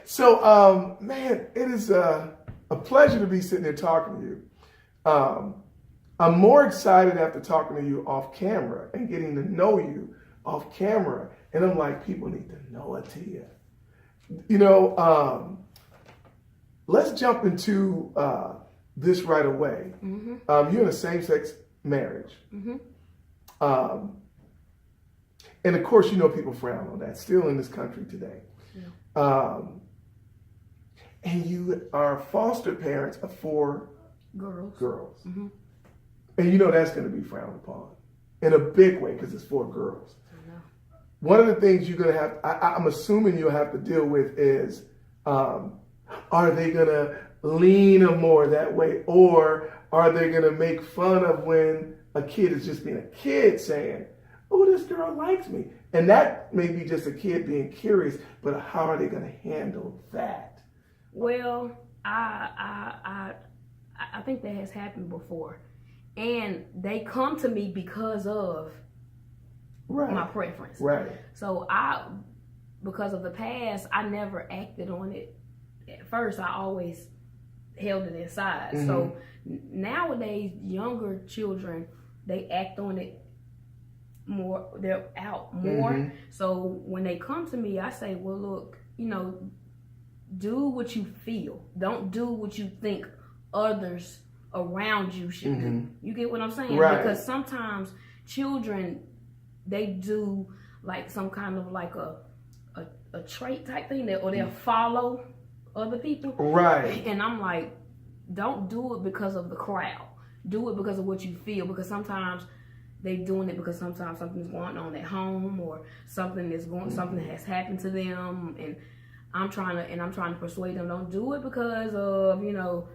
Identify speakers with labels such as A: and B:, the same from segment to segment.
A: So, man, it is a pleasure to be sitting here talking to you. I'm more excited after talking to you off camera and getting to know you off camera. And I'm like, people need to know Atiya. You know, let's jump into this right away. Mm-hmm. You're in a same-sex marriage. Mm-hmm. And of course, you know, people frown on that still in this country today. Yeah. And you are foster parents of 4 girls. Mm-hmm. And you know that's going to be frowned upon in a big way because it's 4 girls. One of the things you're going to have, I'm assuming you'll have to deal with is, are they going to lean more that way, or are they going to make fun of when a kid is just being a kid saying, oh, this girl likes me? And that may be just a kid being curious, but how are they going to handle that?
B: Well, I think that has happened before. And they come to me because of my preference.
A: Right.
B: So because of the past, I never acted on it. At first, I always held it inside. Mm-hmm. So nowadays, younger children, they act on it more. They're out more. Mm-hmm. So when they come to me, I say, well, look, you know, do what you feel. Don't do what you think others around you should mm-hmm. do. You get what I'm saying?
A: Right.
B: Because sometimes children, they do like some kind of like a trait type thing, or they'll follow other people.
A: Right.
B: And I'm like, don't do it because of the crowd. Do it because of what you feel. Because sometimes they doing it because sometimes something's going on at home, or something has happened to them, and I'm trying to persuade them, don't do it because of, you know,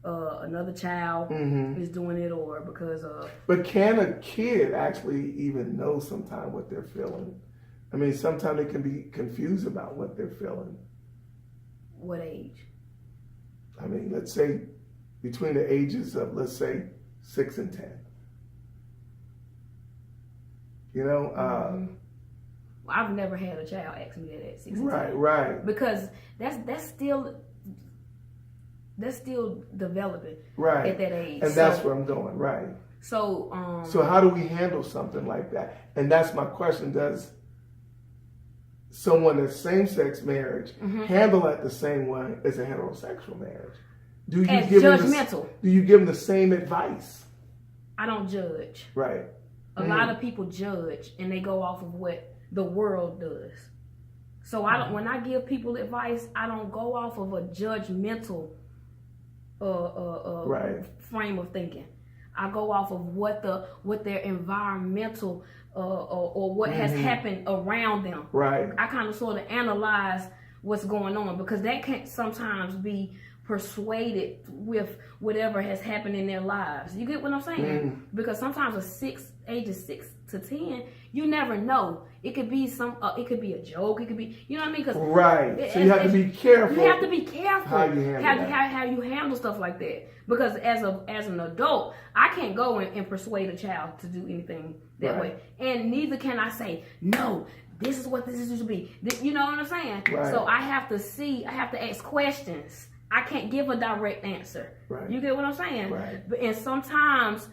B: another child mm-hmm. is doing it, or because of.
A: But can a kid actually even know sometimes what they're feeling? I mean, sometimes they can be confused about what they're feeling.
B: What age?
A: I mean, let's say between the ages of, let's say, 6 and 10. You know?
B: Mm-hmm. Well, I've never had a child ask me that at 6 and 10.
A: Right.
B: Because that's still developing at that age.
A: And that's where I'm going, right. So how do we handle something like that? And that's my question. Does someone that's same-sex marriage mm-hmm. handle that the same way as a heterosexual marriage? Do you give
B: judgmental?
A: Do you give them the same advice?
B: I don't judge.
A: Right.
B: A lot of people judge, and they go off of what the world does. So I don't. When I give people advice, I don't go off of a judgmental frame of thinking. I go off of what their environmental or what mm-hmm. has happened around them.
A: Right.
B: I kind of sort of analyze what's going on, because that can sometimes be persuaded with whatever has happened in their lives. You get what I'm saying? Mm. Because sometimes ages 6 to 10, you never know. It could be it could be a joke. It could be, you know what I mean?
A: Right. So you have to be careful.
B: You have to be careful
A: how you handle
B: how you handle stuff like that. Because as an adult, I can't go and persuade a child to do anything that way, and neither can I say no. This is what this is to be. You know what I'm saying?
A: Right.
B: So I have to ask questions. I can't give a direct answer.
A: Right.
B: You get what I'm saying?
A: Right.
B: And sometimes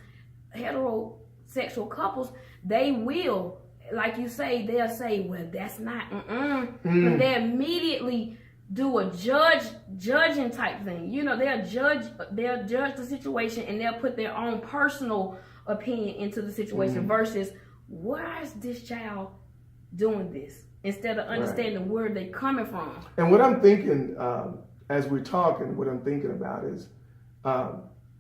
B: heterosexual couples, they will, like you say, they'll say, well, that's not, But they immediately do a judging type thing. You know, they'll judge the situation, and they'll put their own personal opinion into the situation versus, why is this child doing this? Instead of understanding where they're coming from.
A: And what I'm thinking, as we're talking, what I'm thinking about is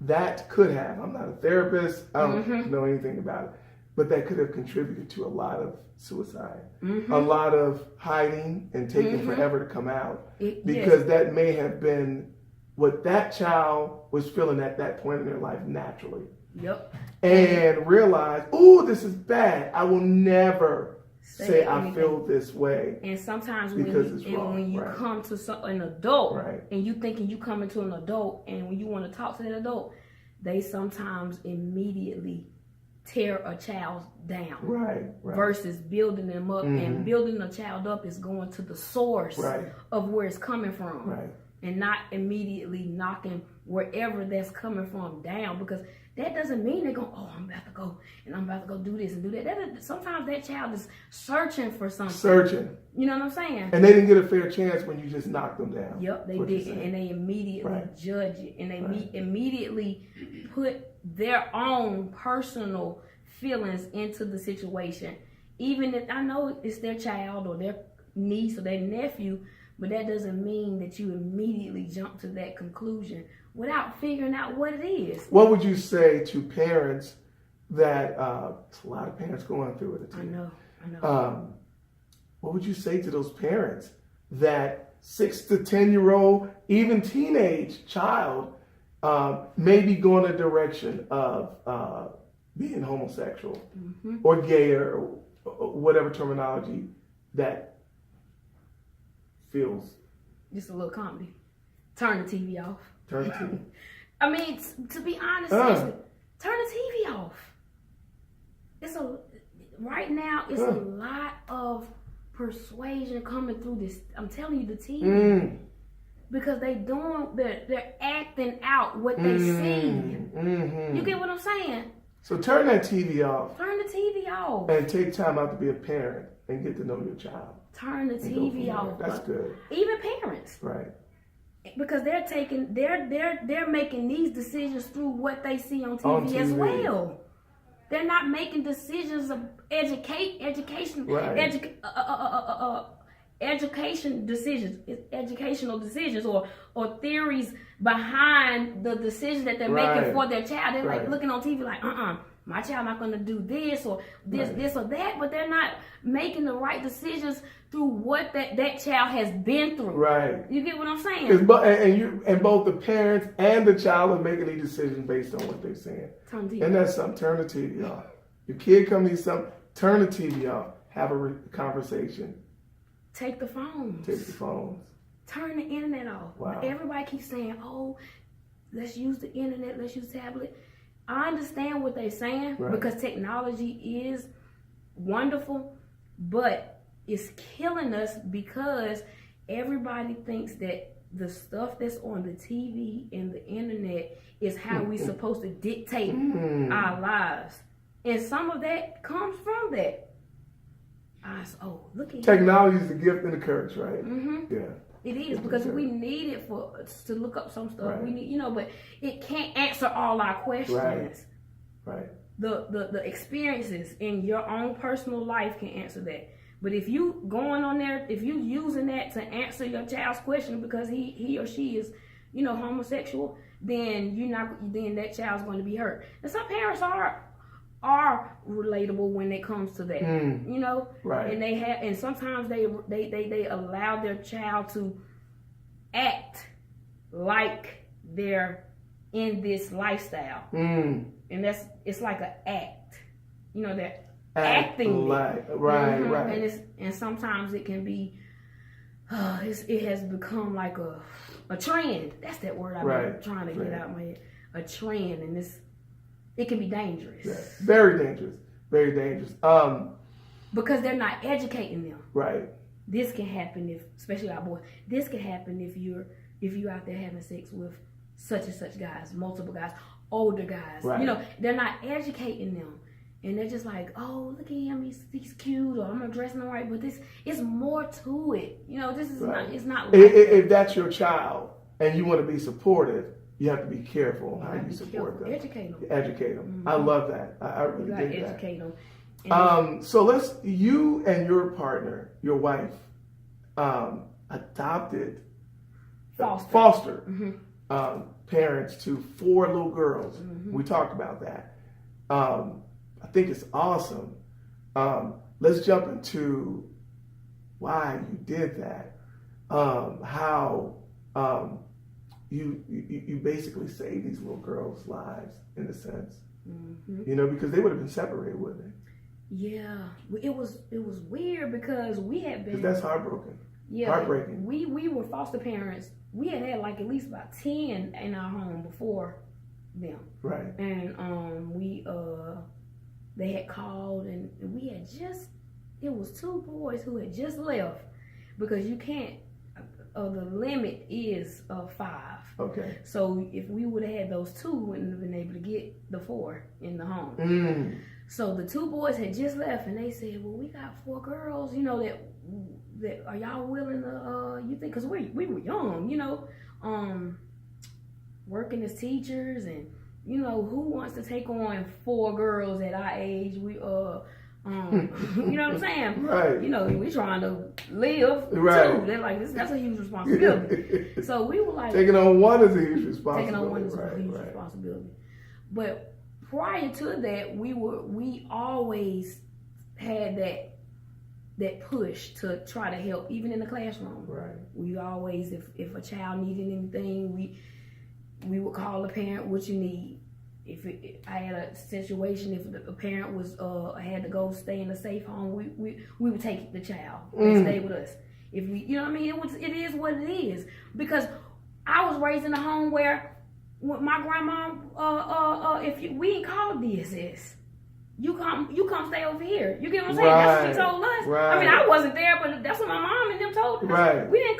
A: that could have, I'm not a therapist, I don't know anything about it, but that could have contributed to a lot of suicide, a lot of hiding and taking forever to come out, because that may have been what that child was feeling at that point in their life naturally.
B: Yep.
A: And realize, oh, this is bad. I will never say I feel this way.
B: And sometimes when you come to an adult and you thinking you coming to an adult, and when you want to talk to that adult, they sometimes immediately tear a child down.
A: Right.
B: Versus building them up. And building a child up is going to the source of where it's coming from.
A: Right.
B: And not immediately knocking wherever that's coming from down, because that doesn't mean they're going, oh, I'm about to go and I'm about to go do this and do that. Sometimes that child is searching for something.
A: Searching.
B: You know what I'm saying?
A: And they didn't get a fair chance when you just knocked them down.
B: Yep, they didn't. And they immediately judge it. And they immediately put their own personal feelings into the situation. Even if I know it's their child or their niece or their nephew, but that doesn't mean that you immediately jump to that conclusion without figuring out what it is.
A: What would you say to parents that, it's a lot of parents going through it.
B: I know.
A: What would you say to those parents that 6 to 10-year-old, even teenage child may be going a direction of being homosexual or gay or whatever terminology that feels?
B: Just a little comedy. Turn the TV off.
A: Turn the TV.
B: I mean, to be honest, turn the TV off. Right now, it's a lot of persuasion coming through this. I'm telling you, the TV. Because they're acting out what they see. You get what I'm saying?
A: So turn that TV off.
B: Turn the TV off.
A: And take time out to be a parent and get to know your child.
B: Turn the TV off.
A: That's good.
B: Even parents.
A: Right.
B: Because they're making these decisions through what they see on TV as well. They're not making decisions of education educational decisions or theories behind the decisions that they're making for their child. They're like looking on TV like, my child not going to do this or this or that, but they're not making the right decisions through what that child has been through. Right. You get what I'm saying?
A: And both the parents and the child are making these decisions based on what they're saying.
B: Turn the TV
A: and that's something. Turn the TV off. Your kid comes to something, turn the TV off. Have a conversation.
B: Take the phones.
A: Take the phones.
B: Turn the internet off.
A: Wow.
B: Everybody keeps saying, oh, let's use the internet, let's use tablet. I understand what they're saying because technology is wonderful, but it's killing us because everybody thinks that the stuff that's on the TV and the internet is how we're supposed to dictate our lives. And some of that comes from that. Look at
A: technology is a gift and a curse, right? Yeah.
B: It is, because we need it to look up some stuff. We need, but it can't answer all our questions.
A: Right.
B: The experiences in your own personal life can answer that. But if you going on there, if you using that to answer your child's question because he or she is, homosexual, then then that child's going to be hurt. And some parents are relatable when it comes to that, right? And sometimes they allow their child to act like they're in this lifestyle, and it's like an act, they're acting like right. And sometimes it can be, it has become like a trend. That's that word I've been trying to get out of my head. A trend, and it can be dangerous.
A: Yeah. Very dangerous. Very dangerous.
B: Because they're not educating them.
A: Right.
B: This can happen especially our boys. This can happen if you're out there having sex with such and such guys, multiple guys, older guys.
A: Right.
B: They're not educating them, and they're just like, oh, look at him, he's cute, or I'm not dressing him right. But this is more to it. This is not. It's not.
A: If that's your child and you want to be supportive, you have to be careful how you support them.
B: Educate them.
A: Educate them. I love that. I really dig that.
B: Educate them.
A: So you and your partner, your wife, adopted, foster parents to 4 little girls. We talked about that. I think it's awesome. Let's jump into why you did that. How you basically saved these little girls' lives in a sense, because they would have been separated, wouldn't they?
B: Yeah, it was weird because we had been.
A: That's heartbroken. Yeah, heartbreaking.
B: We were foster parents. We had like at least about 10 in our home before them.
A: Right.
B: And we they had called, and we had just, it was 2 boys who had just left, because you can't, the limit is 5.
A: Okay.
B: So if we would have had those 2, we wouldn't have been able to get the 4 in the home. So the 2 boys had just left, and they said, well, we got 4 girls, you know, that are y'all willing to, you think, because we were young, you know, working as teachers, and, you know, who wants to take on 4 girls at our age? We, you know what I'm saying?
A: Right.
B: You know, we trying to live,
A: right.
B: too. They're like, that's a huge responsibility. So we were like...
A: Taking on one is a huge responsibility.
B: Taking on one is a huge responsibility. But prior to that, we always had that push to try to help, even in the classroom.
A: Right.
B: We always, if a child needed anything, we would call the parent, what you need. If I had a situation, if a parent was had to go stay in a safe home, we would take the child and stay with us. If we, you know what I mean, it is what it is. Because I was raised in a home where with my grandma, we ain't called DSS. You come stay over here. You get what I'm saying?
A: Right.
B: That's what she told us.
A: Right.
B: I mean, I wasn't there, but that's what my mom and them told us.
A: Right.
B: They didn't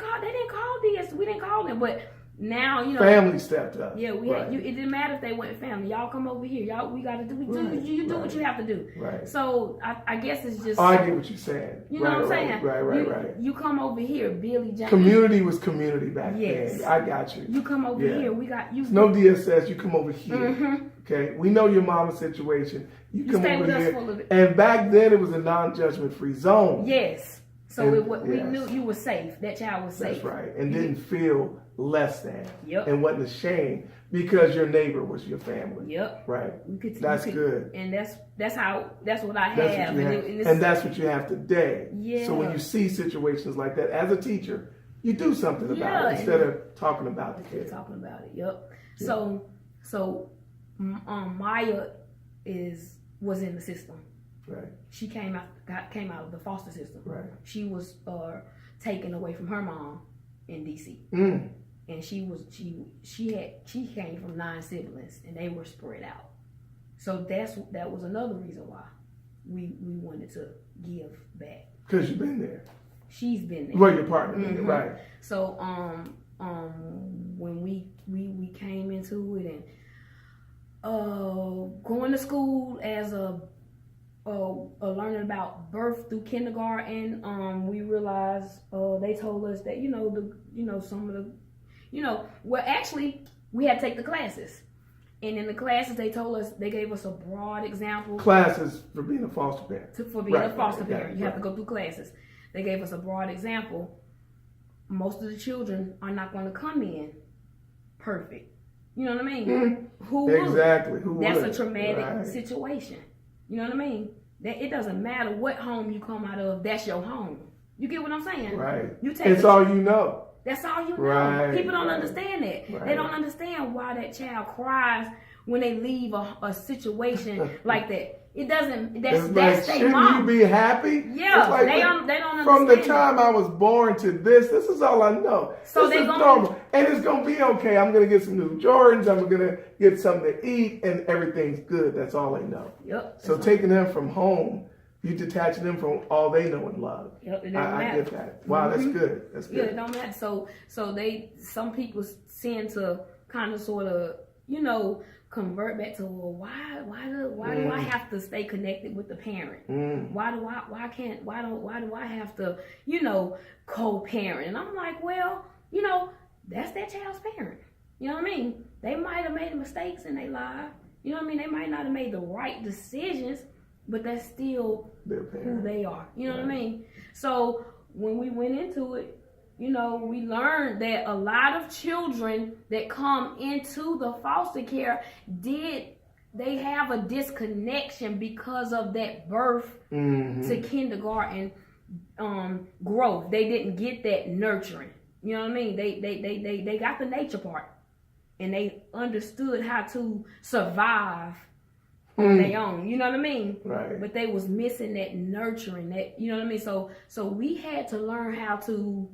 B: call DSS. We didn't call them, but now, you know,
A: family stepped up.
B: Yeah, it didn't matter if they went family. Y'all come over here. Y'all, we gotta do. You do what you have to do.
A: Right.
B: So I guess it's just.
A: I get what you're saying.
B: You know what I'm saying?
A: Right.
B: You come over here, Billy James.
A: Community was community back
B: yes.
A: then. I got you.
B: You come over here. We got you.
A: No DSS. You come over here.
B: Mm-hmm.
A: Okay. We know your mama's situation. You come
B: stay
A: over
B: with
A: here.
B: us for a little bit.
A: And back then it was a non-judgment free zone.
B: Yes. So we knew you were safe. That child was safe.
A: That's right. And didn't feel less than.
B: Yep.
A: And wasn't ashamed because your neighbor was your family.
B: Yep.
A: Right. That's good.
B: And that's what I
A: have. And that's what you have today.
B: Yeah.
A: So when you see situations like that, as a teacher, you do something about it instead of talking about the kid.
B: Talking about it. Yep. Yeah. So Maya was in the system.
A: Right.
B: She came out of the foster system.
A: Right.
B: She was taken away from her mom in DC. And she came from 9 siblings, and they were spread out. So that was another reason why we wanted to give back.
A: Because you've been there.
B: She's been there.
A: Well, your partner been there, right?
B: So when we came into it, and going to school as a learning about birth through kindergarten, we realized they told us that some of the actually we had to take the classes, and in the classes they gave us a broad example.
A: Classes for being a foster parent.
B: For being a foster parent, you have to go through classes. They gave us a broad example. Most of the children are not going to come in perfect. You know what I mean? Who
A: exactly?
B: Who that's a traumatic situation. You know what I mean? That it doesn't matter what home you come out of. That's your home. You get what I'm saying?
A: Right.
B: It's
A: all you know.
B: That's all you know.
A: Right.
B: People don't understand that.
A: Right.
B: They don't understand why that child cries when they leave a situation like that. It doesn't. That's their mom.
A: Shouldn't you be happy?
B: Yeah. Like they don't understand.
A: From the time I was born to this is all I know.
B: So
A: this is normal, and it's gonna be okay. I'm gonna get some new Jordans. I'm gonna get something to eat, and everything's good. That's all they know.
B: Yep.
A: So taking them from home, you detaching them from all they know and love.
B: Yep.
A: I get that. Wow, that's good. That's good.
B: Yeah, it don't matter. So some people tend to kind of sort of convert back to, well, why do I have to stay connected with the parent? Why do I have to co-parent? And I'm like, well, that's that child's parent. You know what I mean? They might have made mistakes in their life. You know what I mean? They might not have made the right decisions, but that's still who they are. You know what I mean? So when we went into it, we learned that a lot of children that come into the foster care they have a disconnection because of that birth to kindergarten growth. They didn't get that nurturing. You know what I mean? They got the nature part, and they understood how to survive on their own. You know what I mean?
A: Right.
B: But they was missing that nurturing. That you know what I mean? So we had to learn how to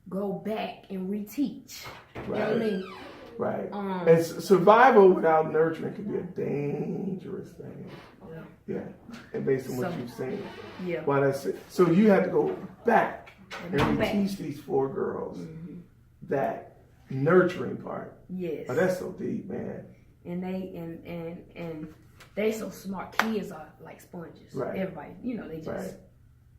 B: go back and reteach.
A: Right.
B: You know what I mean?
A: Right. And survival without nurturing can be a dangerous thing. Yeah. And based on what you've seen.
B: Yeah.
A: Why that's it. So you had to go back and
B: back.
A: teach these 4 girls that nurturing part.
B: Yes.
A: Oh, that's so deep, man.
B: And they so smart. Kids are like sponges.
A: Right.
B: Everybody, they just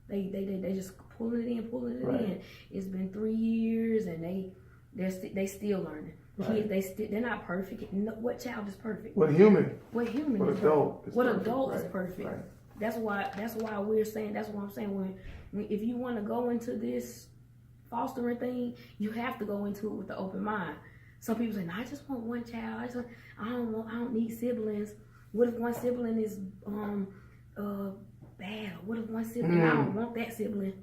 B: they just pulling it in.
A: Right.
B: It's been 3 years and they still learning.
A: Right.
B: Kids, they're not perfect. What child is perfect?
A: What human?
B: What human?
A: What
B: is
A: adult?
B: perfect? What adult is perfect?
A: Right.
B: That's why we're saying. That's what I'm saying. When if you want to go into this fostering thing, you have to go into it with the open mind. Some people say, "No, I just want one child. I don't need siblings. What if one sibling is bad? What if one sibling I don't want that sibling?"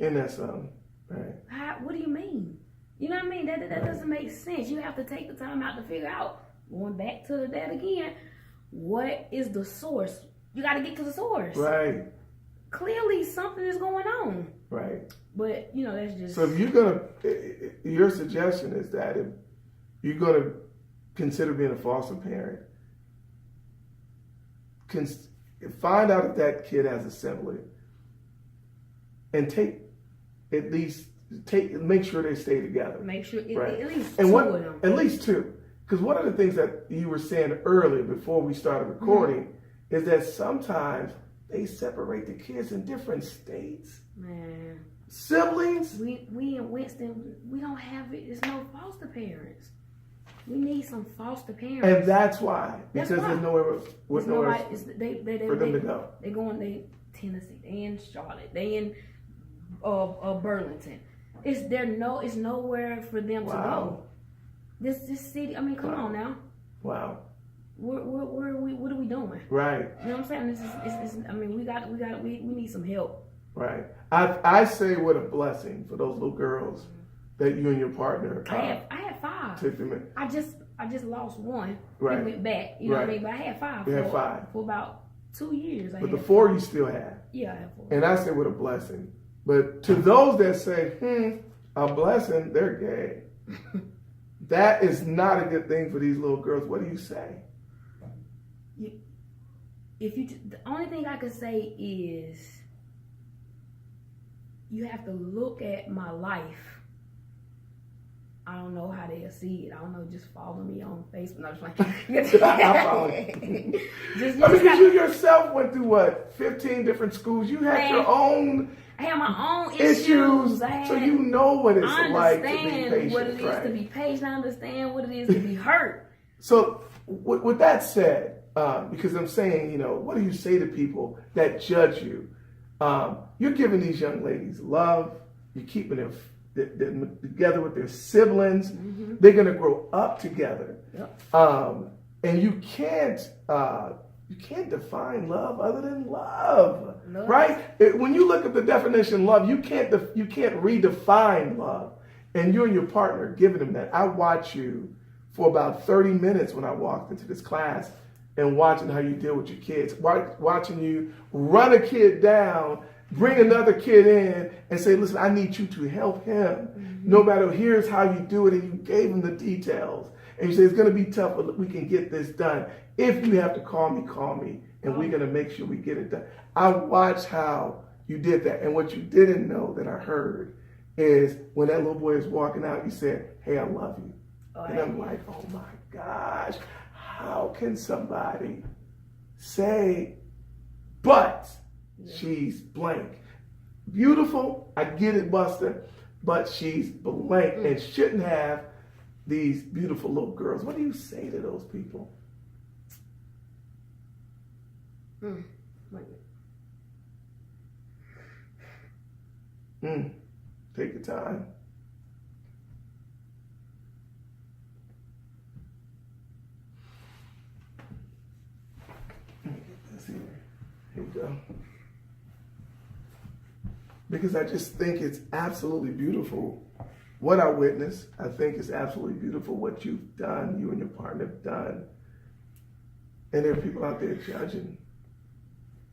A: And that's right.
B: What do you mean? You know what I mean? That doesn't make sense. You have to take the time out to figure out. Going back to that again, what is the source? You got to get to the source.
A: Right.
B: Clearly, something is going on.
A: Right.
B: But that's just.
A: So if you're gonna, your suggestion is that if you're gonna consider being a foster parent, find out if that kid has a sibling, and make sure they stay together.
B: Make sure
A: right.
B: at least
A: and
B: two of them.
A: At least 2. Because one of the things that you were saying earlier before we started recording is that sometimes they separate the kids in different states.
B: Man.
A: Siblings.
B: We in Winston, we don't have it. There's no foster parents. We need some foster parents.
A: And that's why. Because there's nowhere for them to go.
B: They Tennessee, they in Charlotte, they in Burlington. It's nowhere for them to go. This city, I mean, come on now.
A: Wow.
B: Where are we? What are we doing?
A: Right.
B: You know what I'm saying? I mean, we need some help.
A: Right. I say what a blessing for those little girls that you and your partner.
B: I had 5.
A: Took them in.
B: I just lost one.
A: Right.
B: And went back. You know what I mean? But I had 5.
A: You had 5
B: for about 2 years.
A: But the 4 you still had.
B: Yeah, I had 4.
A: And I say what a blessing. But to those that say, a blessing, they're gay. That is not a good thing for these little girls. What do you say?
B: The only thing I could say is you have to look at my life. I don't know how they'll see it. I don't know. Just follow me on Facebook. No, just
A: I follow you. Because you yourself went through 15 different schools. You had your own.
B: I had my own issues.
A: So you know what it's like to be patient.
B: What it is to be patient. I understand what it is to be hurt.
A: So with that said, because I'm saying, what do you say to people that judge you? You're giving these young ladies love. You're keeping them together with their siblings. Mm-hmm. They're going to grow up together. Yep. And you can't define love other than love. Right? When you look at the definition of love, you can't redefine love. And you and your partner giving them that. I watch you for about 30 minutes when I walked into this class and watching how you deal with your kids. Watching you run a kid down, bring another kid in and say, listen, I need you to help him. Mm-hmm. No matter, here's how you do it. And you gave him the details. And you say, it's going to be tough, but we can get this done. If you have to call me. And we're going to make sure we get it done. I watched how you did that. And what you didn't know that I heard is when that little boy is walking out, you said, hey, I love you. And I'm like, oh my gosh, how can somebody say, but she's blank? Beautiful, I get it, Busta, but she's blank and shouldn't have these beautiful little girls. What do you say to those people? Take your time. Let me get this here. Here we go. Because I just think it's absolutely beautiful what I witnessed. I think it's absolutely beautiful what you've done, you and your partner have done. And there are people out there judging.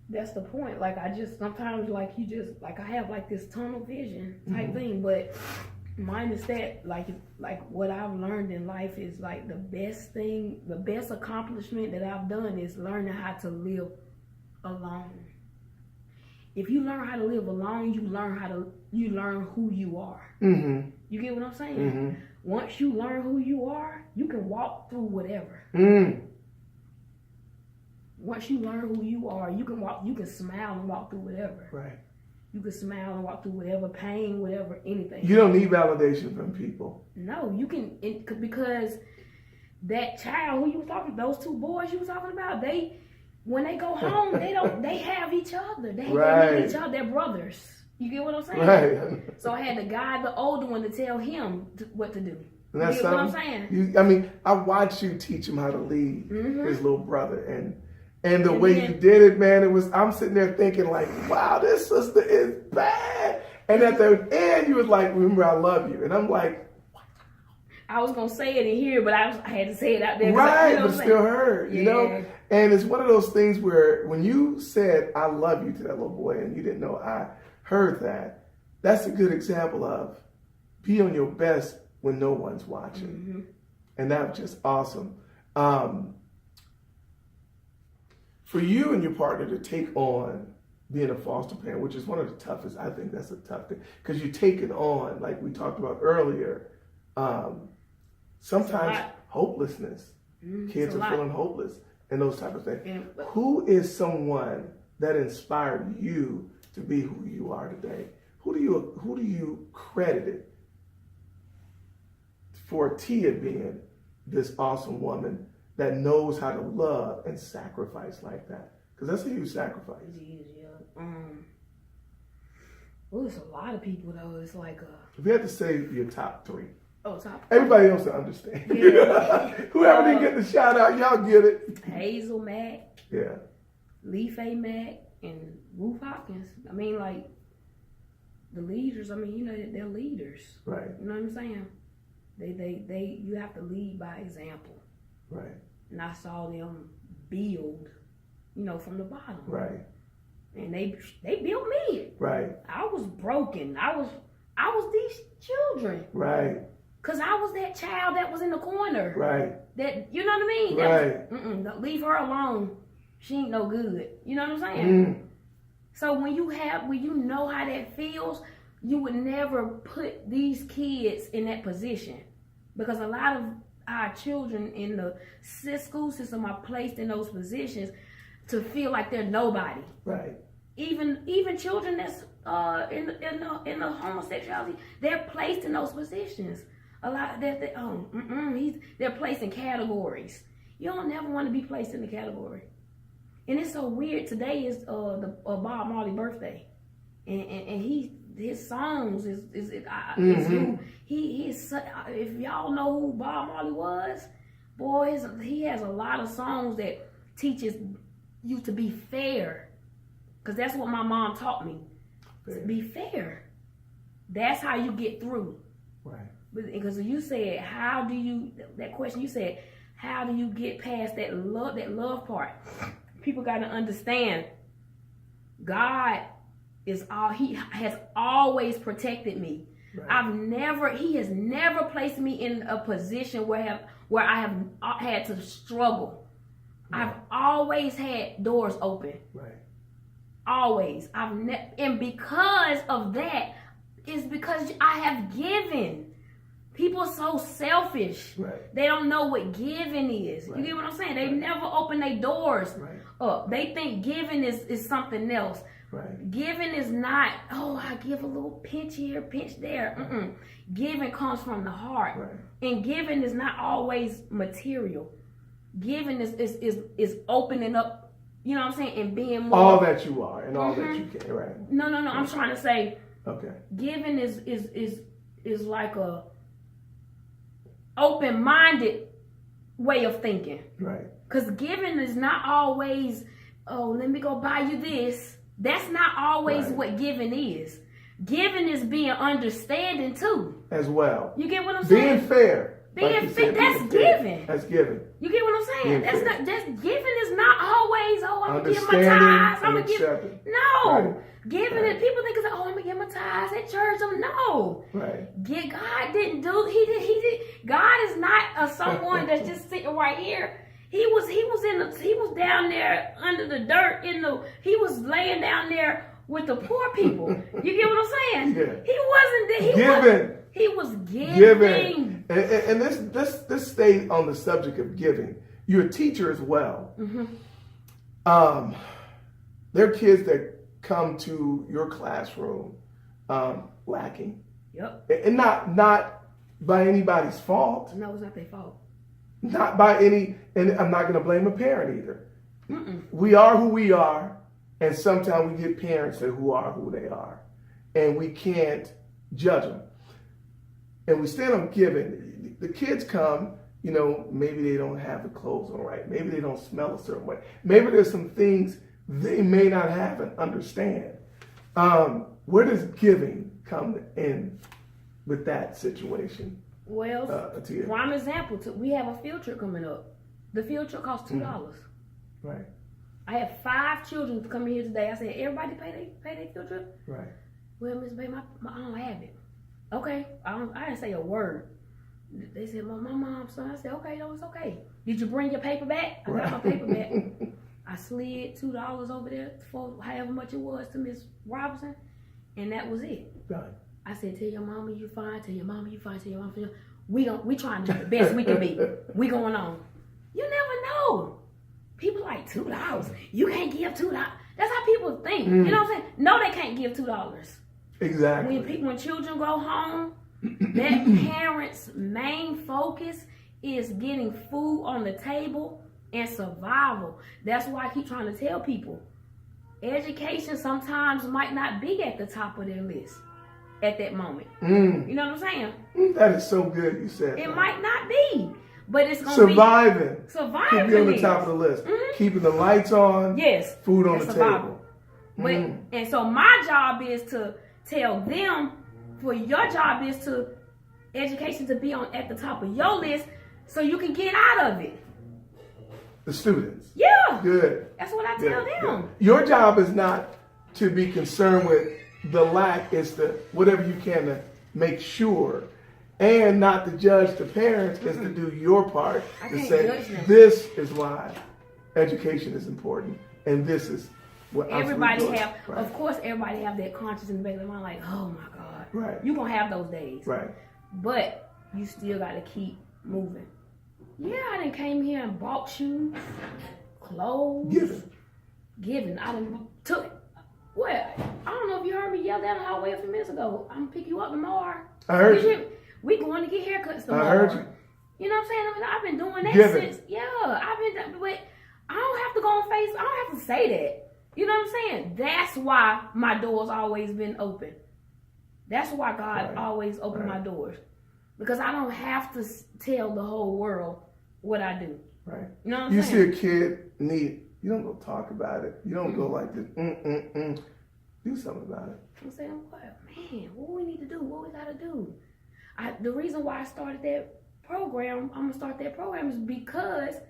B: That's the point. Like, I just sometimes, like, I have like this tunnel vision type thing, but mine is that, like what I've learned in life is like the best accomplishment that I've done is learning how to live alone. If you learn how to live alone, you learn who you are.
A: Mm-hmm.
B: You get what I'm saying?
A: Mm-hmm.
B: Once you learn who you are, you can walk through whatever.
A: Mm.
B: Once you learn who you are, you can smile and walk through whatever.
A: Right.
B: You can smile and walk through whatever pain, whatever, anything.
A: You don't need validation from people.
B: No, you can, because that child who you was talking, those two boys you was talking about, when they go home, they have each other. They need each other. They're brothers. You get what I'm saying?
A: Right.
B: So I had to guide the older one to tell him what to do.
A: And that's
B: you get what I'm saying?
A: I watched you teach him how to lead his little brother, and the
B: And
A: way
B: then,
A: you did it, man, I'm sitting there thinking like, wow, this sister is bad. And at the end, you was like, remember, I love you. And I'm like,
B: I was going to say it in here, but I had to say it out there.
A: Right, but still heard,
B: yeah.
A: you know? And it's one of those things where when you said, I love you to that little boy, and you didn't know I heard that, that's a good example of be on your best when no one's watching.
B: Mm-hmm.
A: And that's just awesome. For you and your partner to take on being a foster parent, which is one of the toughest, I think that's a tough thing, because you take it on, like we talked about earlier, sometimes hopelessness. Kids are feeling hopeless and those type of things.
B: Yeah.
A: Who is someone that inspired you to be who you are today? Who do you credit it for Tia being this awesome woman that knows how to love and sacrifice like that? Because that's a huge sacrifice.
B: Well, it's a lot of people though. It's like
A: if you had to say your top three.
B: Oh, top.
A: Everybody else will understand.
B: Yeah.
A: Whoever didn't get the shout out, y'all get it.
B: Hazel Mack.
A: Yeah.
B: Leaf A. Mack and Ruth Hopkins. I mean, like the leaders. I mean, they're leaders.
A: Right.
B: You know what I'm saying? They you have to lead by example.
A: Right.
B: And I saw them build, from the bottom.
A: Right.
B: And they built me.
A: Right.
B: I was broken. I was these children.
A: Right.
B: Cause I was that child that was in the corner.
A: Right.
B: That, you know what I mean?
A: Right.
B: Leave her alone. She ain't no good. You know what I'm saying? So when you know how that feels, you would never put these kids in that position, because a lot of our children in the school system are placed in those positions to feel like they're nobody.
A: Right.
B: Even children that's in the homosexuality, they're placed in those positions. A lot they're placed in categories. You don't never want to be placed in the category. And it's so weird. Today is Bob Marley birthday, and his songs is if y'all know who Bob Marley was, boys, he has a lot of songs that teaches you to be fair, because that's what my mom taught me. To be fair. That's how you get through.
A: Right.
B: Because you said, that question you said, how do you get past that love part? People got to understand, God he has always protected me. Right. He has never placed me in a position where I have had to struggle. Right. I've always had doors open. Right. Always. And because of that, is because I have given. People are so selfish. Right. They don't know what giving is. Right. You get what I'm saying? They never open their doors up. They think giving is something else. Right. Giving is not, I give a little pinch here, pinch there. Right. Giving comes from the heart. Right. And giving is not always material. Giving is opening up, you know what I'm saying, and being more. All
A: that you are and all that you can, right?
B: No. I'm trying to say, giving is like a open-minded way of thinking. Right. Because giving is not always, let me go buy you this. That's not always what giving is. Giving is being understanding too.
A: As well.
B: You get what I'm saying?
A: Being fair.
B: Being fair. That's giving.
A: That's giving.
B: You get what I'm saying? That's giving is not always, I'm gonna give my tithes. I'm gonna give. No. Right. Giving it, people think it's I'm gonna give my tithes at church. No. Right. God didn't do. He did. God is not someone that's just sitting right here. He was down there under the dirt he was laying down there with the poor people. You get what I'm saying?
A: Yeah.
B: He wasn't
A: Giving.
B: He was giving.
A: And this stay on the subject of giving. You're a teacher as well.
B: Mm-hmm.
A: There are kids that come to your classroom lacking.
B: Yep.
A: And not by anybody's fault.
B: No, it's not their fault.
A: Not by any, and I'm not going to blame a parent either.
B: Mm-mm.
A: We are who we are, and sometimes we get parents who are who they are, and we can't judge them. And we stand on giving. The kids come, maybe they don't have the clothes on right. Maybe they don't smell a certain way. Maybe there's some things they may not have and understand. Where does giving come in with that situation?
B: Well,
A: Atiya?
B: prime example, we have a field trip coming up. The field trip costs $2.
A: Right.
B: I have 5 children to come here today. I said, everybody pay their field trip?
A: Right.
B: Well, Miss Bay, I don't have it. Okay. I didn't say a word. They said, my mom, son. I said, okay, no, it's okay. Did you bring your paper back? I got my paper back. I slid $2 over there for however much it was to Miss Robinson, and that was it.
A: Right.
B: I said, tell your mama you fine, tell your mama you fine, tell your mama you fine. We trying to do the best we can be. We going on. You never know. People like $2. You can't give $2. That's how people think. You know what I'm saying? No, they can't give $2.
A: Exactly.
B: When children go home, that parent's main focus is getting food on the table and survival. That's why I keep trying to tell people, education sometimes might not be at the top of their list at that moment. You know what I'm saying?
A: That is so good you said
B: it
A: that.
B: might not be, but it's going
A: to
B: be
A: surviving.
B: Surviving
A: Could be on the top of the list. Keeping the lights on.
B: Yes.
A: Food on the
B: survival.
A: table.
B: And so my job is to tell them, for your job is to education to be at the top of your list so you can get out of it.
A: The students.
B: Yeah.
A: Good.
B: That's what I tell them.
A: Good. Your job is not to be concerned with the lack, it's the whatever you can to make sure, and not to judge the parents, is to do your part to say this is why education is important, and this is what
B: everybody have.
A: Right.
B: Of course, everybody have that conscience in the back of their mind, like, oh my God,
A: right?
B: You gonna have those days,
A: right?
B: But you still got to keep moving. Yeah, I done came here and bought shoes, clothes, giving. I done took. Well, I don't know if you heard me yell down the hallway a few minutes ago. I'm gonna pick you up tomorrow.
A: I heard you.
B: We going to get haircuts tomorrow.
A: I heard you.
B: You know what I'm saying? I've been doing that since. Yeah, I've been. But I don't have to go on Facebook. I don't have to say that. You know what I'm saying? That's why my doors always been open. That's why God always opened my doors, because I don't have to tell the whole world what I do.
A: Right.
B: You know what I'm saying?
A: You see a kid need. You don't go talk about it. You don't go like this. Do something about it.
B: I'm saying, what, man? What we need to do? What we gotta do? The reason why I started that program, I'm gonna start that program, is because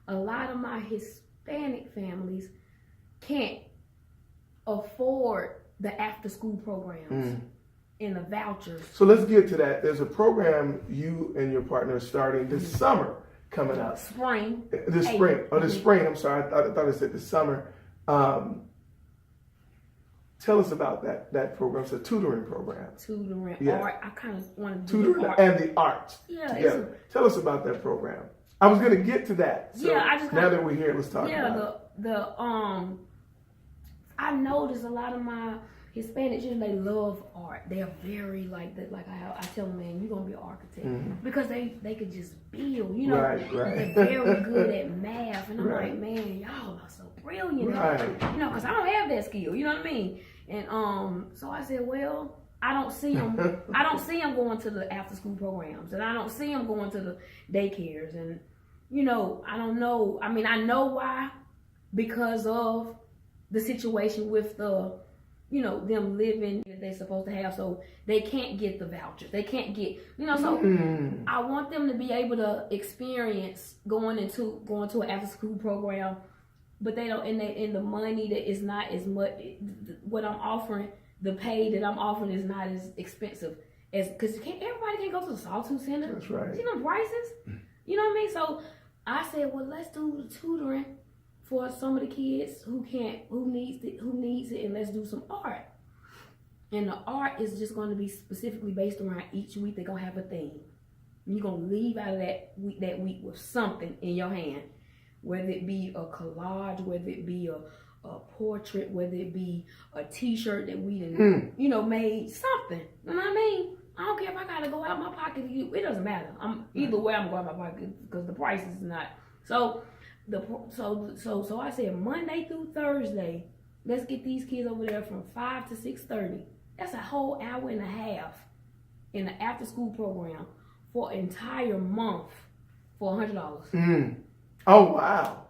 B: a lot of my Hispanic families can't afford the after-school programs and the vouchers.
A: So let's get to that. There's a program you and your partner are starting this summer. Coming up.
B: Spring.
A: This spring. Oh, this spring. I'm sorry. I thought it said this summer. Tell us about that program. It's a tutoring program.
B: Tutoring. Art. I kind of want to do
A: tutoring
B: art.
A: and the arts.
B: Yeah.
A: Together. Tell us about that program. I was going to get to that. So
B: I just
A: now that we're here, let's talk about
B: it. I noticed a lot of my Hispanic children, they love art. They're very like that. Like I tell them, man, you're gonna be an architect because they could just build. You know,
A: right.
B: They're very good at math, and I'm like, man, y'all are so brilliant.
A: Right.
B: You know, because I don't have that skill. You know what I mean? And so I said, well, I don't see them. I don't see them going to the after school programs, and I don't see them going to the daycares, and you know, I don't know. I mean, I know why, because of the situation with the. You know, them living that they're supposed to have, so they can't get the vouchers. They can't get, you know, so I want them to be able to experience going to an after school program, but they don't, and the money that is not as much, what I'm offering, the pay that I'm offering is not as expensive as, because everybody can't go to the Sawtooth Center.
A: That's right.
B: You know, prices, you know what I mean? So I said, well, let's do the tutoring for some of the kids who needs it, and let's do some art. And the art is just going to be specifically based around each week. They're going to have a theme. You're going to leave out of that week with something in your hand, whether it be a collage, whether it be a portrait, whether it be a t-shirt that we didn't, made something. You know what I mean? I don't care if I got to go out my pocket. It doesn't matter. Either way, I'm going out my pocket because the price is not. So I said Monday through Thursday, let's get these kids over there from 5 to 6:30. That's a whole hour and a half in the after school program for an entire month for $100.
A: Oh wow.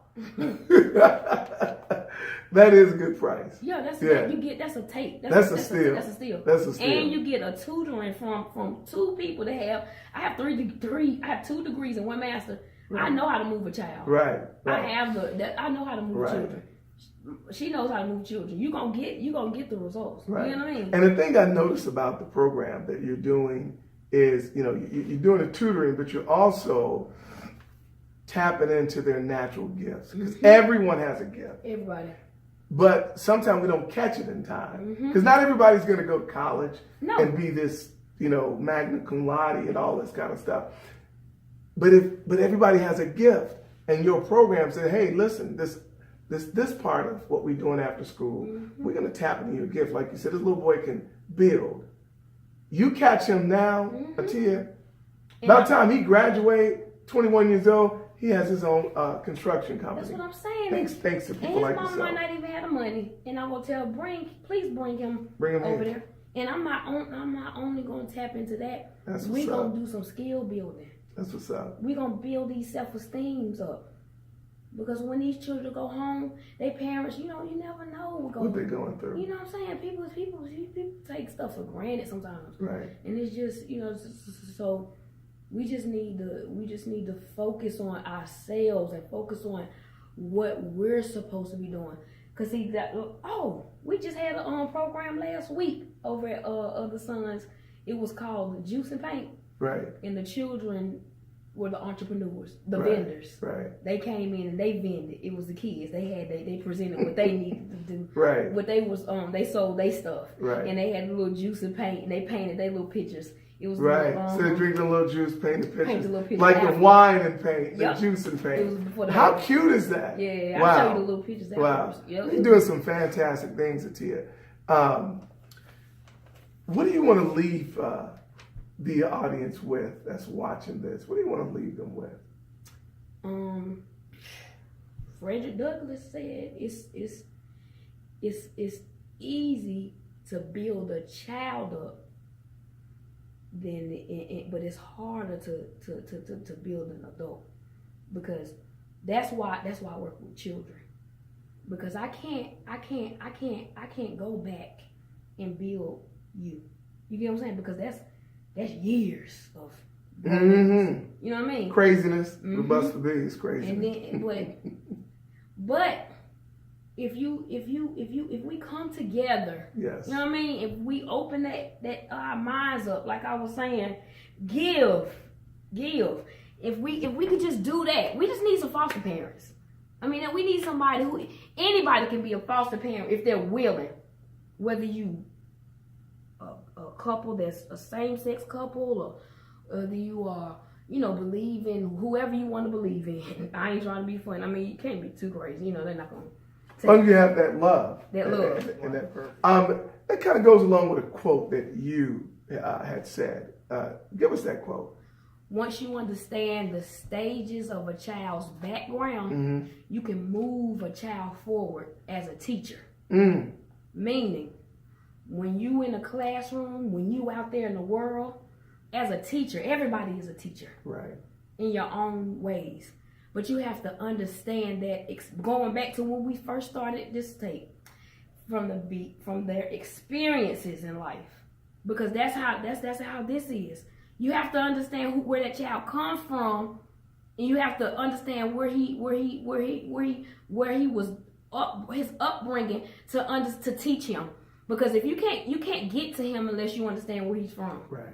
A: That is a good price.
B: Yeah, that's a tape.
A: That's a steal.
B: And you get a tutoring from two people that have. I have 2 degrees and 1 master. Right. I know how to move a child.
A: Right.
B: I know how to move children. She knows how to move children. You gonna get the results.
A: Right.
B: You know what I mean?
A: And the thing I noticed about the program that you're doing is, you're doing the tutoring, but you're also tapping into their natural gifts, because everyone has a gift.
B: Everybody.
A: But sometimes we don't catch it in time, because not everybody's going to go to college and be this, magna cum laude and all this kind of stuff. But everybody has a gift, and your program said, hey, listen, this part of what we're doing after school, we're going to tap into your gift. Like you said, this little boy can build. You catch him now, Atiya. By the time he graduates, 21 years old, he has his own construction company.
B: That's what I'm saying.
A: Thanks to people like yourself.
B: And his mom might not even have the money, and I will tell, please bring him over there. And I'm not only going to tap into that. We're going to do some skill building.
A: That's what's up.
B: We're going to build these self-esteems up. Because when these children go home, their parents, you never know
A: what they're going through.
B: You know what I'm saying? People take stuff for granted sometimes.
A: Right.
B: And it's just, so we just need to focus on ourselves and focus on what we're supposed to be doing. Cause see we just had a program last week over at Other Sons. It was called Juice and Paint.
A: Right. And
B: the children were the entrepreneurs, the vendors.
A: Right.
B: They came in and they vended. It was the kids. They presented what they needed to do.
A: Right.
B: What they was they sold their stuff.
A: Right.
B: And they had a little juice and paint, and they painted their little pictures. It was
A: right. So they're drinking a little juice, painting pictures. Like the
B: after.
A: wine and paint,
B: Yep.
A: the juice and paint.
B: It was before the
A: How cute is that?
B: Yeah,
A: wow.
B: I'll show you the little pictures afterwards.
A: Wow.
B: Yep.
A: You're doing some fantastic things, Atiya. What do you want to leave the audience with that's watching this? What do you want to leave them with?
B: Frederick Douglass said it's easy to build a child up but it's harder to build an adult, because that's why I work with children, because I can't go back and build you. You get what I'm saying? Because that's years of you know what I mean?
A: Craziness. Busta Brown is crazy.
B: And then but if we come together,
A: yes.
B: You know what I mean? If we open that our minds up, like I was saying, give. If we could just do that, we just need some foster parents. I mean, we need somebody anybody can be a foster parent if they're willing. Whether you a couple that's a same-sex couple, or whether you are, believe in whoever you want to believe in. I ain't trying to be funny. I mean, you can't be too crazy. They're not going to.
A: Long you have that love.
B: That love.
A: That kind of goes along with a quote that you had said. Give us that quote.
B: Once you understand the stages of a child's background, you can move a child forward as a teacher. Meaning, when you in a classroom, when you out there in the world, as a teacher, everybody is a teacher.
A: Right.
B: In your own ways. But you have to understand that, going back to when we first started this tape, from their experiences in life, because that's how this is. You have to understand where that child comes from, and you have to understand where he was his upbringing to teach him. Because if you can't get to him unless you understand where he's from.
A: Right.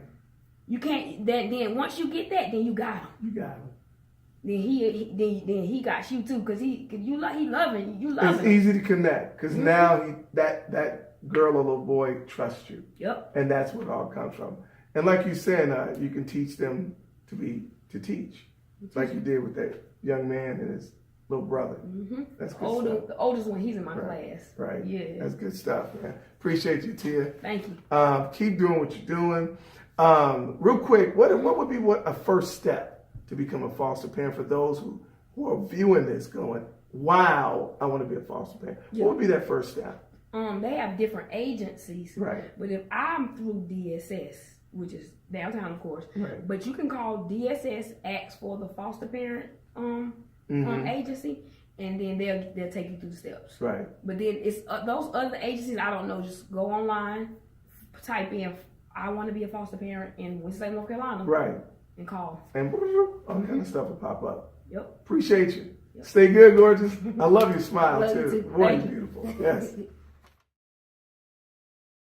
B: You can't. Then once you get that, then you got him.
A: You got him.
B: then he got you too, because he loving you.
A: It's easy to connect because now that girl or little boy trusts you.
B: Yep.
A: And that's where it all comes from. And like you said, you can teach them to teach, like you did with that young man and his little brother.
B: Mm-hmm.
A: That's good stuff.
B: The oldest one, he's in my class.
A: Right.
B: Yeah.
A: That's good stuff, man. Appreciate you, Tia.
B: Thank you.
A: Keep doing what you're doing. Real quick, what would be a first step to become a foster parent for those who are viewing this going, wow, I want to be a foster parent?
B: Yeah.
A: What would be that first step?
B: They have different agencies.
A: Right.
B: But if I'm through DSS, which is downtown, of course.
A: Right.
B: But you can call DSS, ask for the foster parent agency, and then they'll take you through the steps.
A: Right.
B: But then it's those other agencies, I don't know. Just go online, type in, I want to be a foster parent in Winston-Salem, North Carolina.
A: Right.
B: And call.
A: And all kind of stuff will pop up.
B: Yep.
A: Appreciate you. Yep. Stay good, gorgeous. I love your smile
B: Love
A: too.
B: you too.
A: Boy,
B: Thank
A: you're
B: you.
A: beautiful. Yes.